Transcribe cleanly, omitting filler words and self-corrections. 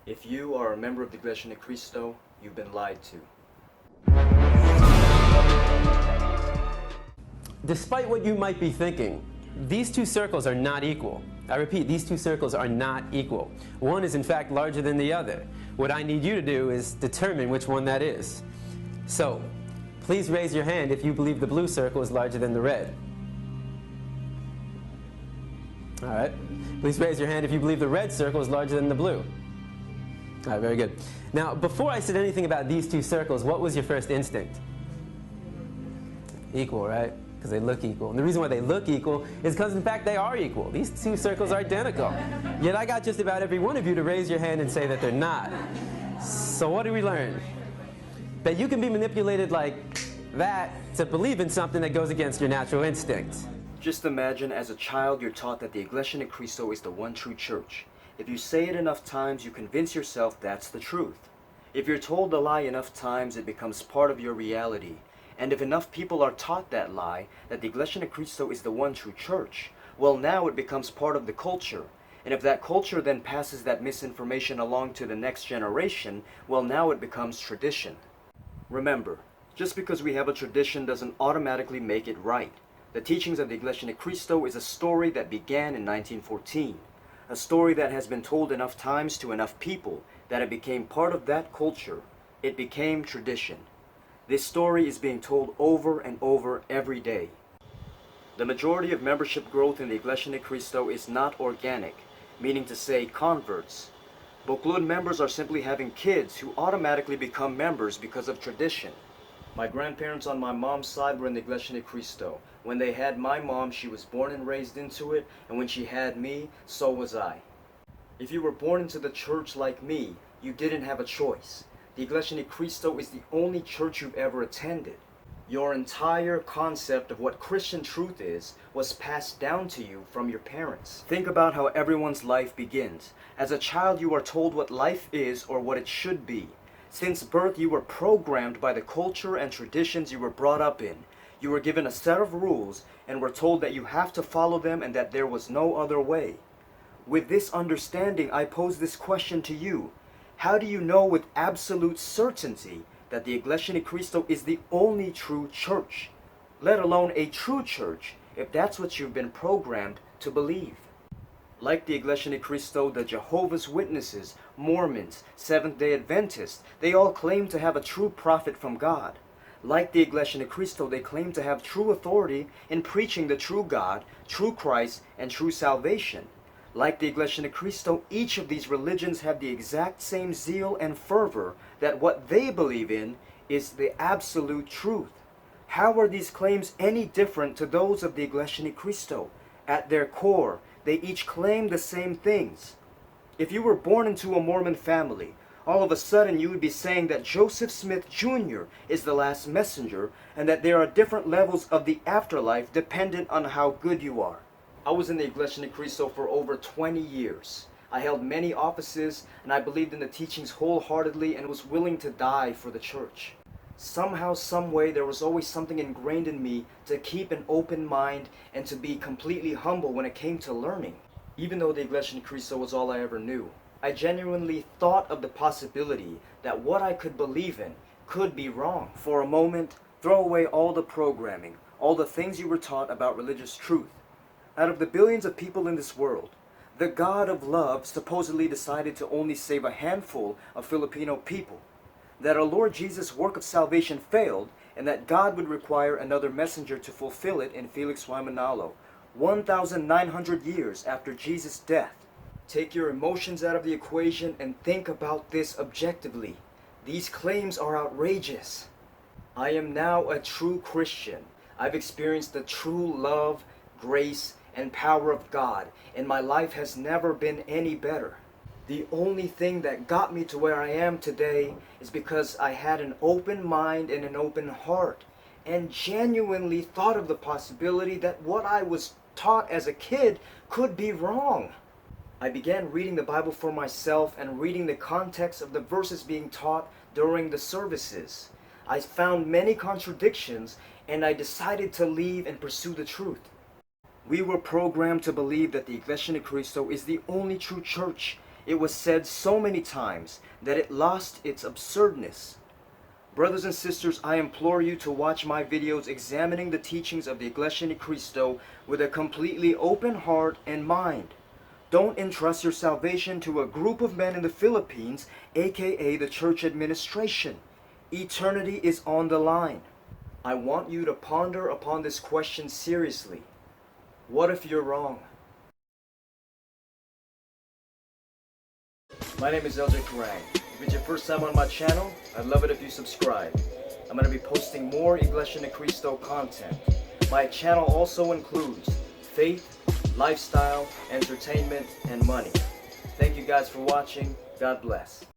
If you are a member of the Iglesia Ni Cristo, you've been lied to. Despite what you might be thinking, these two circles are not equal. I repeat, these two circles are not equal. One is in fact larger than the other. What I need you to do is determine which one that is. So, please raise your hand if you believe the blue circle is larger than the red. All right. Please raise your hand if you believe the red circle is larger than the blue. All right, very good. Now, before I said anything about these two circles, what was your first instinct? Equal, right? Because they look equal. And the reason why they look equal is because, in fact, they are equal. These two circles are identical. Yet I got just about every one of you to raise your hand and say that they're not. So what do we learn? That you can be manipulated like that to believe in something that goes against your natural instinct. Just imagine as a child you're taught that the Iglesia Ni Cristo is the one true church. If you say it enough times, you convince yourself that's the truth. If you're told the lie enough times, it becomes part of your reality. And if enough people are taught that lie, that the Iglesia Ni Cristo is the one true church, well, now it becomes part of the culture. And if that culture then passes that misinformation along to the next generation, well, now it becomes tradition. Remember, just because we have a tradition doesn't automatically make it right. The teachings of the Iglesia Ni Cristo is a story that began in 1914. A story that has been told enough times to enough people that it became part of that culture. It became tradition. This story is being told over and over every day. The majority of membership growth in the Iglesia Ni Cristo is not organic, meaning to say converts. Buklud members are simply having kids who automatically become members because of tradition. My grandparents on my mom's side were in the Iglesia Ni Cristo. When they had my mom, she was born and raised into it, and when she had me, so was I. If you were born into the church like me, you didn't have a choice. The Iglesia Ni Cristo is the only church you've ever attended. Your entire concept of what Christian truth is was passed down to you from your parents. Think about how everyone's life begins. As a child, you are told what life is or what it should be. Since birth, you were programmed by the culture and traditions you were brought up in. You were given a set of rules and were told that you have to follow them and that there was no other way. With this understanding, I pose this question to you. How do you know with absolute certainty that the Iglesia Ni Cristo is the only true church, let alone a true church, if that's what you've been programmed to believe? Like the Iglesia Ni Cristo, the Jehovah's Witnesses, Mormons, Seventh-day Adventists, they all claim to have a true prophet from God. Like the Iglesia Ni Cristo, they claim to have true authority in preaching the true God, true Christ, and true salvation. Like the Iglesia Ni Cristo, each of these religions have the exact same zeal and fervor that what they believe in is the absolute truth. How are these claims any different to those of the Iglesia Ni Cristo? At their core, they each claim the same things. If you were born into a Mormon family, all of a sudden you would be saying that Joseph Smith Jr. is the last messenger and that there are different levels of the afterlife dependent on how good you are. I was in the Iglesia Ni Cristo for over 20 years. I held many offices and I believed in the teachings wholeheartedly and was willing to die for the church. Somehow, someway, there was always something ingrained in me to keep an open mind and to be completely humble when it came to learning. Even though the Iglesia Ni Cristo was all I ever knew, I genuinely thought of the possibility that what I could believe in could be wrong. For a moment, throw away all the programming, all the things you were taught about religious truth. Out of the billions of people in this world, the God of love supposedly decided to only save a handful of Filipino people. That our Lord Jesus' work of salvation failed, and that God would require another messenger to fulfill it in Felix y Manalo, 1,900 years after Jesus' death. Take your emotions out of the equation and think about this objectively. These claims are outrageous. I am now a true Christian. I've experienced the true love, grace, and power of God, and my life has never been any better. The only thing that got me to where I am today is because I had an open mind and an open heart, and genuinely thought of the possibility that what I was taught as a kid could be wrong. I began reading the Bible for myself and reading the context of the verses being taught during the services. I found many contradictions, and I decided to leave and pursue the truth. We were programmed to believe that the Iglesia Ni Cristo is the only true church, It was said so many times that it lost its absurdness. Brothers and sisters, I implore you to watch my videos examining the teachings of the Iglesia Ni Cristo with a completely open heart and mind. Don't entrust your salvation to a group of men in the Philippines, aka the church administration. Eternity is on the line. I want you to ponder upon this question seriously. What if you're wrong? My name is LJ Karang. If it's your first time on my channel, I'd love it if you subscribe. I'm going to be posting more Iglesia Ni Cristo content. My channel also includes faith, lifestyle, entertainment, and money. Thank you guys for watching. God bless.